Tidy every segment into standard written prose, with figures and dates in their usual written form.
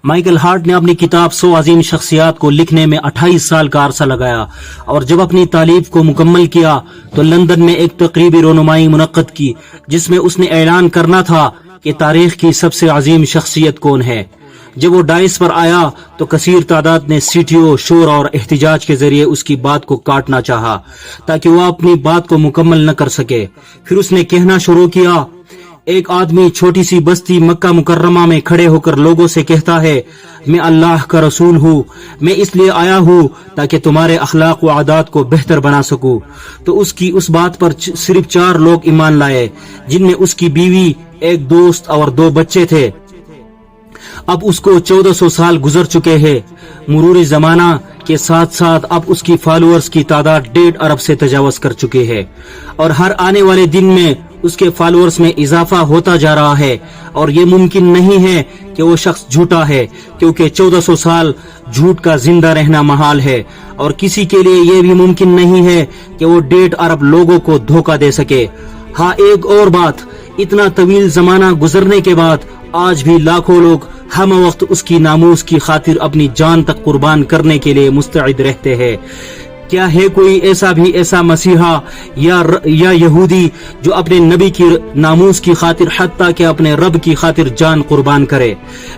Michael Hart نے اپنی کتاب 100 عظیم شخصیات کو لکھنے میں 28 سال کا عرصہ لگایا، اور جب اپنی تالیف کو مکمل کیا تو لندن میں ایک تقریبی رونمائی منعقد کی جس میں اس نے اعلان کرنا تھا کہ تاریخ کی سب سے عظیم شخصیت کون ہے۔ جب وہ ڈائس پر آیا تو کثیر تعداد نے سیٹیوں، شور اور احتجاج کے ذریعے اس کی بات کو کاٹنا چاہا تاکہ وہ اپنی بات کو مکمل نہ کر سکے۔ پھر اس نے کہنا شروع کیا، ایک آدمی چھوٹی سی بستی مکہ مکرمہ میں کھڑے ہو کر لوگوں سے کہتا ہے، میں اللہ کا رسول ہوں، میں اس لیے آیا ہوں تاکہ تمہارے اخلاق و عادات کو بہتر بنا سکوں، تو اس کی اس بات پر صرف 4 لوگ ایمان لائے، جن میں اس کی بیوی، ایک دوست اور 2 بچے تھے۔ اب اس کو 1400 سال گزر چکے ہیں۔ مرور زمانہ کے ساتھ ساتھ اب اس کی فالوورز کی تعداد 1.5 ارب سے تجاوز کر چکے ہیں، اور ہر آنے والے دن میں اس کے فالوورز میں اضافہ ہوتا جا رہا ہے، اور یہ ممکن نہیں ہے کہ وہ شخص جھوٹا ہے، کیونکہ 1400 سال جھوٹ کا زندہ رہنا محال ہے، اور کسی کے لیے یہ بھی ممکن نہیں ہے کہ وہ 1.5 ارب لوگوں کو دھوکہ دے سکے۔ ہاں، ایک اور بات، اتنا طویل زمانہ گزرنے کے بعد آج بھی لاکھوں لوگ ہم وقت اس کی ناموس کی خاطر اپنی جان تک قربان کرنے کے لیے مستعد رہتے ہیں۔ کیا ہے کوئی ایسا مسیحا یا یہودی جو اپنے نبی کی ناموس کی خاطر حتیٰ کہ اپنے رب کی خاطر جان قربان کرے؟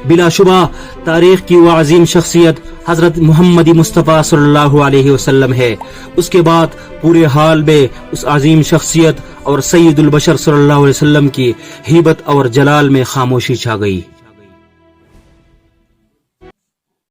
بلا شبہ تاریخ کی وہ عظیم شخصیت حضرت محمد مصطفیٰ صلی اللہ علیہ وسلم ہے۔ اس کے بعد پورے حال میں اس عظیم شخصیت اور سید البشر صلی اللہ علیہ وسلم کی ہیبت اور جلال میں خاموشی چھا گئی۔